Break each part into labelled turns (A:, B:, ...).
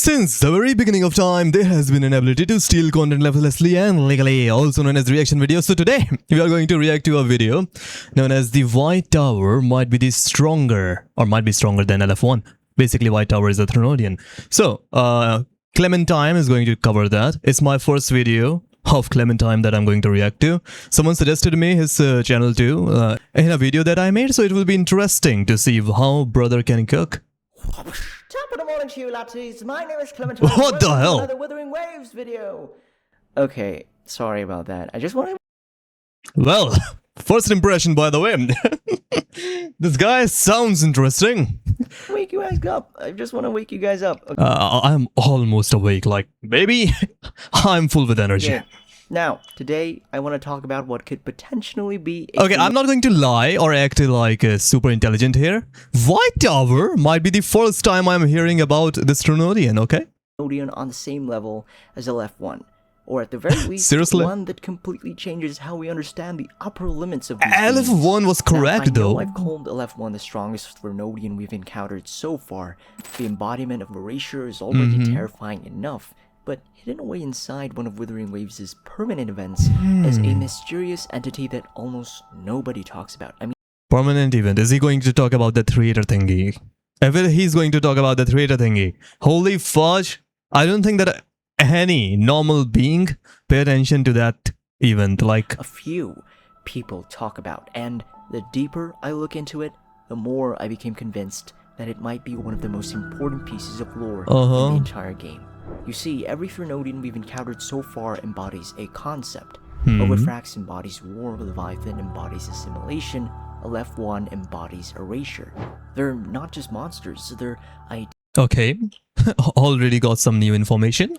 A: Since the very beginning of time, there has been an ability to steal content lawlessly and legally, also known as reaction videos. So today, we are going to react to a video known as the White Tower might be stronger than Aleph-1. Basically, White Tower is a Threnodian. So, Clementine is going to cover that. It's my first video of Clementine that I'm going to react to. Someone suggested me his channel too in a video that I made, so it will be interesting to see how brother can cook.
B: Top of the morning to you, latties. My name is Clementine.
A: What the hell?
B: Another Withering Waves video. Okay, sorry about that. I just want to...
A: Well, first impression, by the way. This guy sounds interesting.
B: wake you guys up. I just want to wake you guys up. Okay.
A: I'm almost awake, like, baby. I'm full with energy.
B: Yeah. Now, today, I want to talk about what could potentially be...
A: Okay, I'm not going to lie or act like super intelligent here. White Tower might be the first time I'm hearing about this Threnodian, okay?
B: Threnodian on the same level as Aleph-1. Or at the very least,
A: Seriously?
B: one that completely changes how we understand the upper limits of these
A: Aleph-1 was correct,
B: now, I know
A: though.
B: I've called Aleph-1 the strongest Threnodian we've encountered so far. The embodiment of erasure is already terrifying enough. But hidden away inside one of Withering Waves' permanent events is a mysterious entity that almost nobody talks about. I mean,
A: Permanent event. Is he going to talk about the theater thingy? If he's going to talk about the theater thingy, holy fudge! I don't think that any normal being pay attention to that event. Like
B: a few people talk about, and the deeper I look into it, the more I became convinced that it might be one of the most important pieces of lore in the entire game. You see, every Threnodian we've encountered so far embodies a concept. Overfrax embodies war, Leviathan embodies assimilation, Aleph-1 embodies erasure. They're not just monsters, they're
A: okay, already got some new information.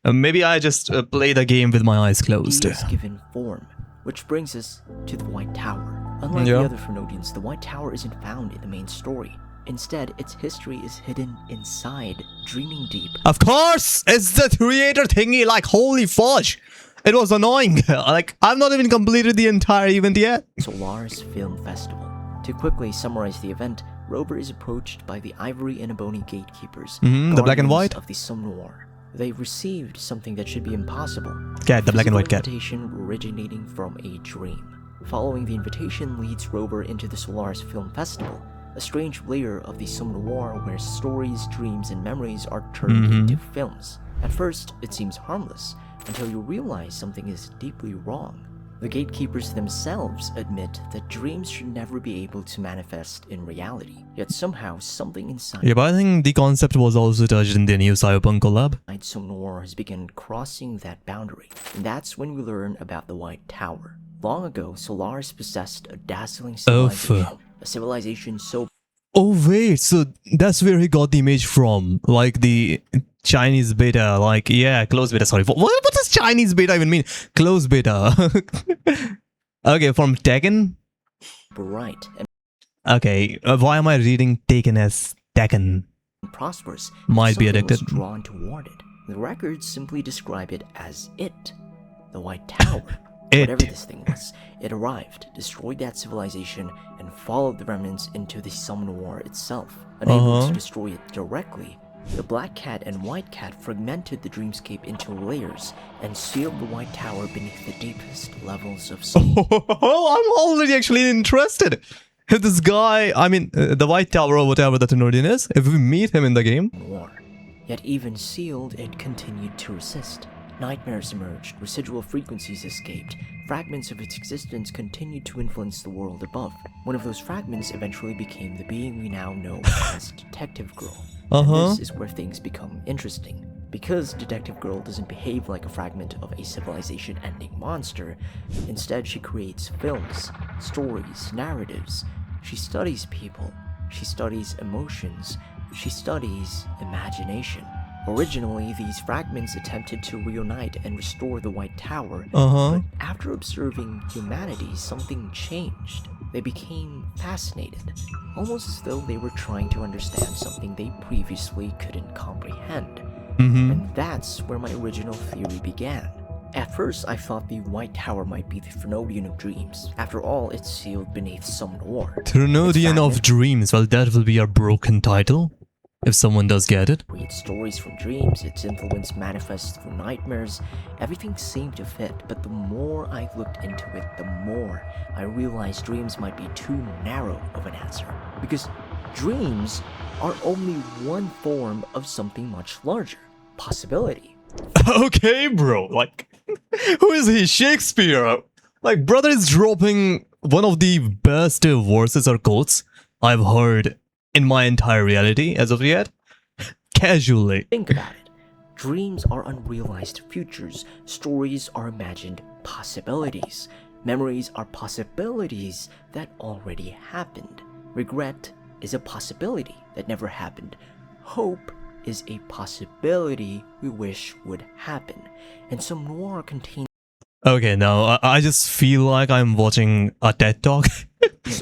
A: Maybe I just play the game with my eyes closed.
B: ideas given form. Which brings us to the White Tower. Unlike the other Threnodians, the White Tower isn't found in the main story. Instead, its history is hidden inside, dreaming deep.
A: Of course! It's the theater thingy, like, holy fudge! It was annoying. Like, I've not even completed the entire event yet.
B: Solaris Film Festival. To quickly summarize the event, Rover is approached by the Ivory and Ebony gatekeepers,
A: the black and white?
B: of the Somnoir. They received something that should be impossible.
A: Cat, the black and white cat.
B: Invitation originating from a dream. Following the invitation leads Rover into the Solaris Film Festival, a strange layer of the Somnoir where stories, dreams, and memories are turned into films. At first, it seems harmless, until you realize something is deeply wrong. The gatekeepers themselves admit that dreams should never be able to manifest in reality, yet somehow something inside
A: Yeah, but I think the concept was also touched in the new Cyberpunk collab.
B: Somnoir has begun crossing that boundary, and that's when we learn about the White Tower. Long ago, Solaris possessed a dazzling civilization. A civilization so...
A: Oh wait, so that's where he got the image from, like the Chinese beta, like, yeah, closed beta, sorry. What does Chinese beta even mean? Closed beta. Okay, from Tekken?
B: bright and
A: Okay, why am I reading Taken as Tekken?
B: prosperous.
A: Might be
B: Something
A: addicted.
B: was drawn toward it. The records simply describe it as it. The White Tower. Whatever this thing was, it arrived, destroyed that civilization, and followed the remnants into the Somnoir itself. Unable to destroy it directly, the Black Cat and White Cat fragmented the dreamscape into layers and sealed the White Tower beneath the deepest levels of sleep.
A: Oh, I'm already actually interested. If this guy, I mean, the White Tower or whatever the Threnodian is, if we meet him in the game.
B: Yet even sealed, it continued to resist. Nightmares emerged, residual frequencies escaped, fragments of its existence continued to influence the world above. One of those fragments eventually became the being we now know as Detective Girl. And this is where things become interesting. Because Detective Girl doesn't behave like a fragment of a civilization-ending monster, instead she creates films, stories, narratives. She studies people, she studies emotions, she studies imagination. Originally, these fragments attempted to reunite and restore the White Tower, but after observing humanity, something changed. They became fascinated, almost as though they were trying to understand something they previously couldn't comprehend. And that's where my original theory began. At first, I thought the White Tower might be the Threnodian of Dreams. After all, it's sealed beneath Somnoir.
A: Threnodian of Dreams, well, that will be a broken title. if someone does get it.
B: Reads stories from dreams, its influence manifests through nightmares. Everything seemed to fit, but the more I looked into it, the more I realized dreams might be too narrow of an answer. Because dreams are only one form of something much larger. Possibility.
A: Okay, bro. Like, who is he? Shakespeare? Like, brother is dropping one of the best verses or quotes I've heard in my entire reality as of yet. Casually.
B: Think about it. Dreams are unrealized futures. Stories are imagined possibilities. Memories are possibilities that already happened. Regret is a possibility that never happened. Hope is a possibility we wish would happen. And some noir contains
A: Okay, now I just feel like I'm watching a TED Talk.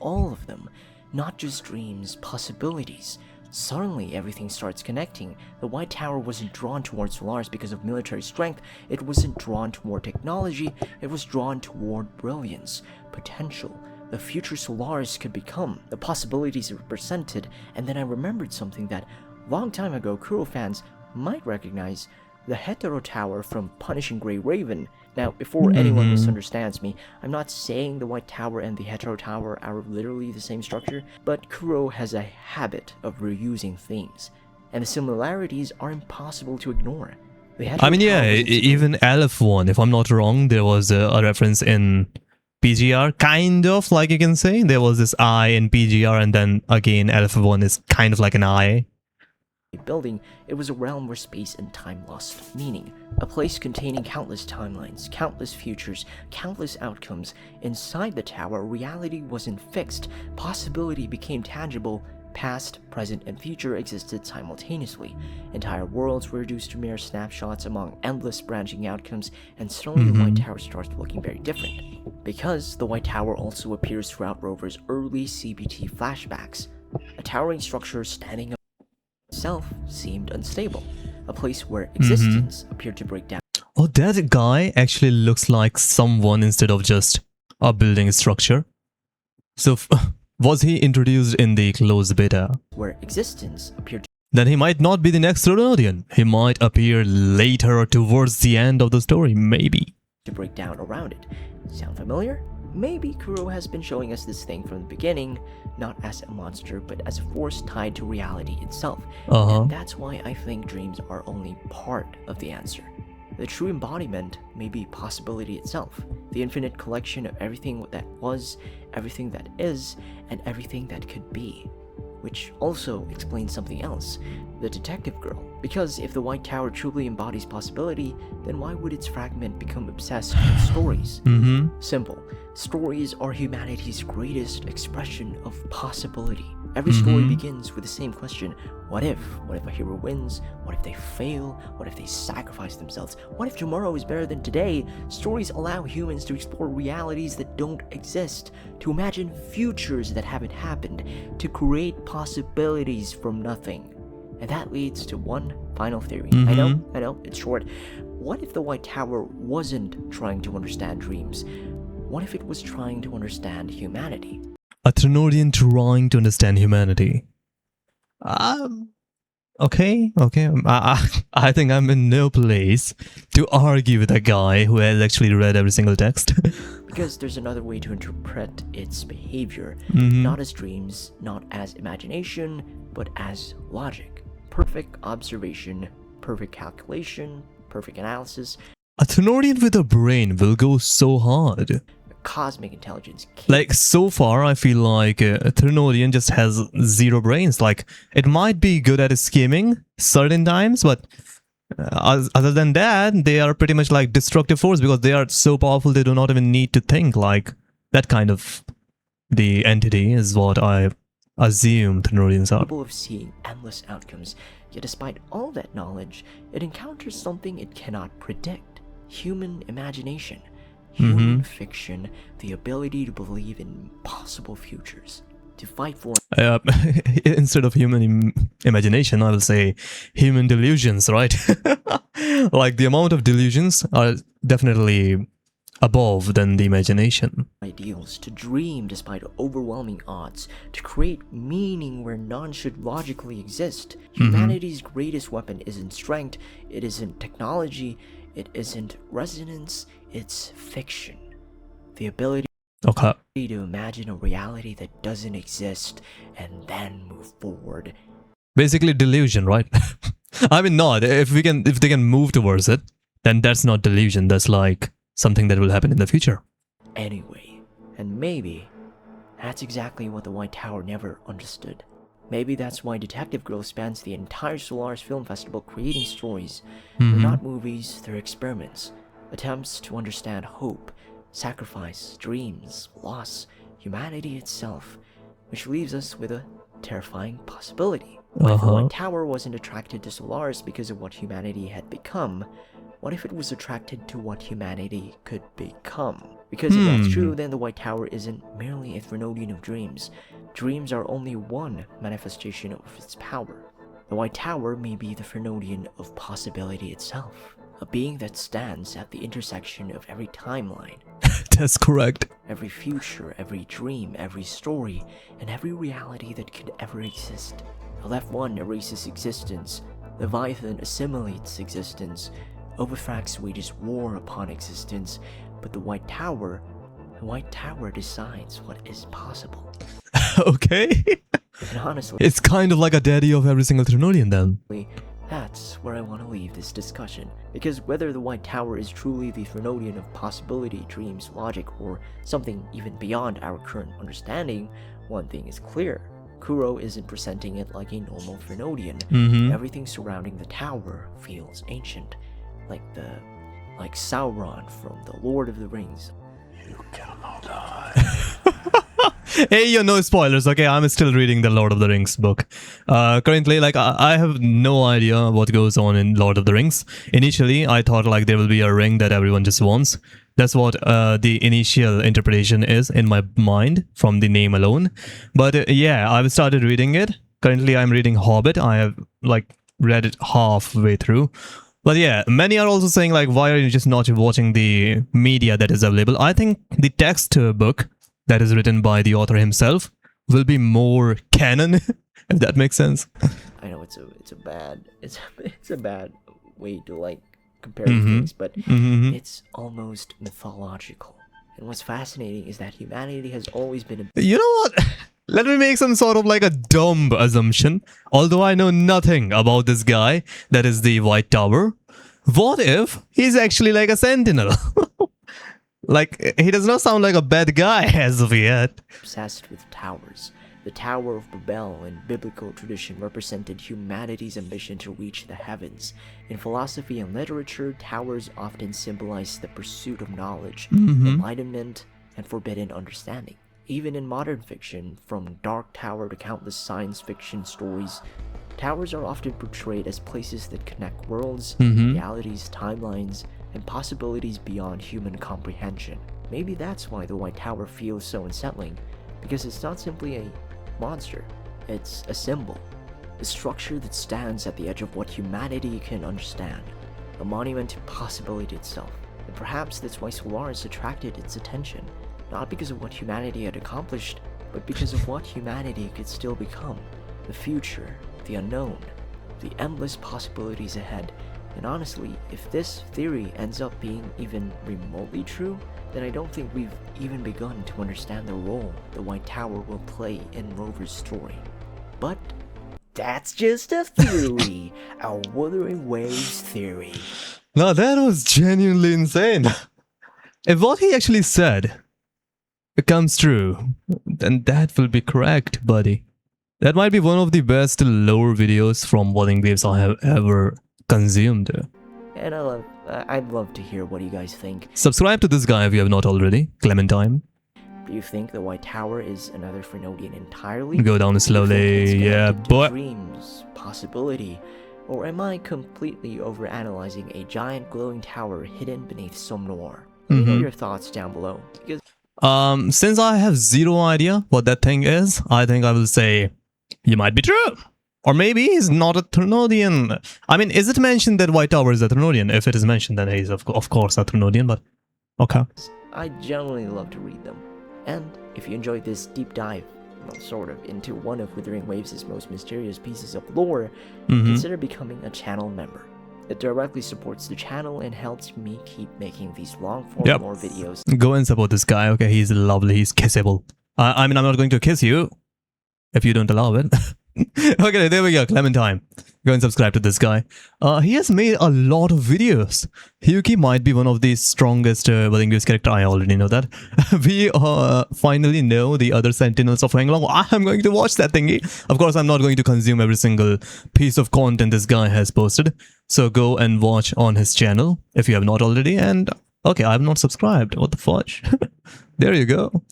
B: all of them, not just dreams, possibilities. Suddenly, everything starts connecting. The White Tower wasn't drawn towards Solaris because of military strength. It wasn't drawn toward technology. It was drawn toward brilliance, potential. The future Solaris could become, the possibilities it represented. And then I remembered something that, long time ago, Kuro fans might recognize. The Hetero Tower from Punishing Grey Raven. Now, before anyone misunderstands me, I'm not saying the White Tower and the Hetero Tower are literally the same structure, but Kuro has a habit of reusing themes, and the similarities are impossible to ignore.
A: I mean, yeah, even Aleph-1, if I'm not wrong, there was a reference in PGR, kind of, like you can say. There was this eye in PGR, and then again, Aleph-1 is kind of like an eye.
B: Building, it was a realm where space and time lost meaning. A place containing countless timelines, countless futures, countless outcomes. Inside the tower, reality wasn't fixed. Possibility became tangible. Past, present, and future existed simultaneously. Entire worlds were reduced to mere snapshots among endless branching outcomes, and suddenly the White Tower starts looking very different. Because the White Tower also appears throughout Rover's early CBT flashbacks. A towering structure standing itself seemed unstable, a place where existence appeared to break down.
A: Oh, that guy actually looks like someone instead of just a building structure. So, was he introduced in the closed beta?
B: Where existence appeared to
A: Then he might not be the next Threnodian. He might appear later or towards the end of the story, maybe.
B: break down around it. Sound familiar? Maybe Kuro has been showing us this thing from the beginning, not as a monster, but as a force tied to reality itself. And that's why I think dreams are only part of the answer. The true embodiment may be possibility itself, the infinite collection of everything that was, everything that is, and everything that could be. Which also explains something else, the detective girl. Because if the White Tower truly embodies possibility, then why would its fragment become obsessed with stories? Simple. Stories are humanity's greatest expression of possibility. Every story begins with the same question: what if? What if a hero wins? What if they fail? What if they sacrifice themselves? What if tomorrow is better than today? Stories allow humans to explore realities that don't exist, to imagine futures that haven't happened, to create possibilities from nothing. And that leads to one final theory. I know, it's short. What if the White Tower wasn't trying to understand dreams? What if it was trying to understand humanity?
A: A Threnodian trying to understand humanity. Okay. I think I'm in no place to argue with a guy who has actually read every single text.
B: Because there's another way to interpret its behavior. Not as dreams, not as imagination, but as logic. Perfect observation, perfect calculation, perfect analysis.
A: A Threnodian with a brain will go so hard.
B: Cosmic intelligence.
A: Like, so far, I feel like a Threnodian just has zero brains. Like, it might be good at scheming certain times, but other than that, they are pretty much like destructive force because they are so powerful they do not even need to think. Like, that kind of the entity is what I assume Threnodians are.
B: Capable of seeing endless outcomes, yet despite all that knowledge, it encounters something it cannot predict. Human imagination. Human fiction, the ability to believe in possible futures, to fight for...
A: Instead of human imagination, I will say human delusions, right? Like, the amount of delusions are definitely above than the imagination.
B: Ideals, to dream despite overwhelming odds, to create meaning where none should logically exist. Humanity's greatest weapon isn't strength, it isn't technology, it isn't resonance, it's fiction. The ability
A: Okay.
B: to imagine a reality that doesn't exist and then move forward.
A: Basically delusion, right? I mean, not if they can move towards it, then that's not delusion. That's like something that will happen in the future.
B: Anyway, and maybe that's exactly what the White Tower never understood. Maybe that's why Detective Girl spans the entire Solaris Film Festival creating stories. They're not movies, they're experiments. Attempts to understand hope, sacrifice, dreams, loss, humanity itself. Which leaves us with a terrifying possibility. What if the White Tower wasn't attracted to Solaris because of what humanity had become? What if it was attracted to what humanity could become? Because if that's true, then the White Tower isn't merely a Threnodian of dreams. Dreams are only one manifestation of its power. The White Tower may be the Threnodian of possibility itself. A being that stands at the intersection of every timeline.
A: That's correct.
B: Every future, every dream, every story, and every reality that could ever exist. Aleph-1 erases existence. Leviathan assimilates existence. Overthrax wages war upon existence, but the White Tower decides what is possible.
A: Okay.
B: And honestly,
A: It's kind of like a daddy of every single Threnodian then.
B: that's where I want to leave this discussion, because whether the White Tower is truly the Threnodian of possibility, dreams, logic, or something even beyond our current understanding, one thing is clear. Kuro isn't presenting it like a normal Threnodian. Everything surrounding the tower feels ancient. Like Sauron from The Lord of the Rings. You cannot die.
A: Hey, no spoilers, okay? I'm still reading the Lord of the Rings book. Currently, like, I have no idea what goes on in Lord of the Rings. Initially, I thought, like, there will be a ring that everyone just wants. That's what the initial interpretation is in my mind from the name alone. But yeah, I've started reading it. Currently, I'm reading Hobbit. I have, like, read it halfway through. But yeah, many are also saying, like, why are you just not watching the media that is available? I think the text book that is written by the author himself will be more canon, if that makes sense.
B: I know it's a bad way to like compare things, but it's almost mythological. And what's fascinating is that humanity has always been a
A: You know what? Let me make some sort of like a dumb assumption. Although I know nothing about this guy that is the White Tower. What if he's actually like a sentinel? Like, he does not sound like a bad guy as of yet.
B: obsessed with towers. The Tower of Babel in biblical tradition represented humanity's ambition to reach the heavens. In philosophy and literature, towers often symbolize the pursuit of knowledge, enlightenment, and forbidden understanding. Even in modern fiction, from Dark Tower to countless science fiction stories, towers are often portrayed as places that connect worlds, realities, timelines, and possibilities beyond human comprehension. Maybe that's why the White Tower feels so unsettling, because it's not simply a monster, it's a symbol, a structure that stands at the edge of what humanity can understand, a monument to possibility itself. And perhaps that's why Solaris attracted its attention, not because of what humanity had accomplished, but because of what humanity could still become, the future, the unknown, the endless possibilities ahead. And honestly, if this theory ends up being even remotely true, then I don't think we've even begun to understand the role the White Tower will play in Rover's story. But that's just a theory, a Wuthering Waves theory.
A: Now that was genuinely insane. If what he actually said comes true, then that will be correct, buddy. That might be one of the best lore videos from Wuthering Waves I have ever consumed.
B: And I'd love to hear what you guys think.
A: Subscribe to this guy if you have not already, Clementine.
B: Do you think the White Tower is another Threnodian entirely?
A: Go down
B: Do you think
A: slowly,
B: it's
A: yeah,
B: connected to
A: boy.
B: dreams, possibility, or am I completely overanalyzing a giant glowing tower hidden beneath some noir? Let me know your thoughts down below. Because
A: Since I have zero idea what that thing is, I think I will say you might be true. Or maybe he's not a Threnodian. I mean, is it mentioned that White Tower is a Threnodian? If it is mentioned, then he's of course a Threnodian, but Okay.
B: I generally love to read them. And if you enjoyed this deep dive, well, sort of, into one of Wuthering Waves' most mysterious pieces of lore, consider becoming a channel member. It directly supports the channel and helps me keep making these long-form lore videos.
A: Go and support this guy, okay? He's lovely, he's kissable. I mean, I'm not going to kiss you if you don't allow it. Okay, there we go, Clementine. Go and subscribe to this guy. He has made a lot of videos. Hyuki might be one of the strongest Wuthering Waves character. I already know that. We finally know the other Sentinels of Huanglong. I'm going to watch that thingy. Of course, I'm not going to consume every single piece of content this guy has posted. So go and watch on his channel if you have not already. And okay, I have not subscribed. What the fudge? There you go.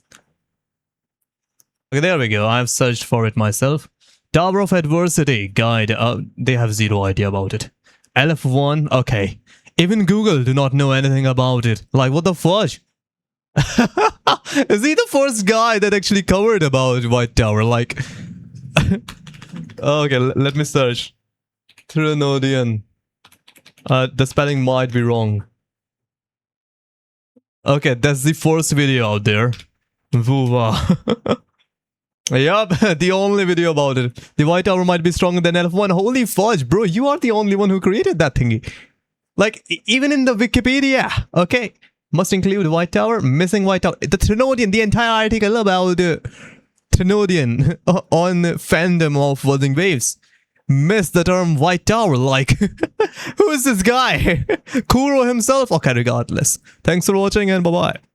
A: Okay, there we go. I've searched for it myself. Tower of Adversity guide. They have zero idea about it. Aleph-1. Okay. Even Google do not know anything about it. Like, what the fudge? Is he the first guy that actually covered about White Tower? Like, okay, let me search. Threnodian. The spelling might be wrong. Okay, that's the first video out there. Vuva. Yup, the only video about it. The White Tower might be stronger than Aleph-1. Holy fudge, bro, you are the only one who created that thingy. Like, even in the Wikipedia, okay, must include White Tower, missing White Tower. The Threnodian, the entire article about Threnodian on fandom of Wuthering Waves. Missed the term White Tower, like, who is this guy? Kuro himself? Okay, regardless. Thanks for watching and bye-bye.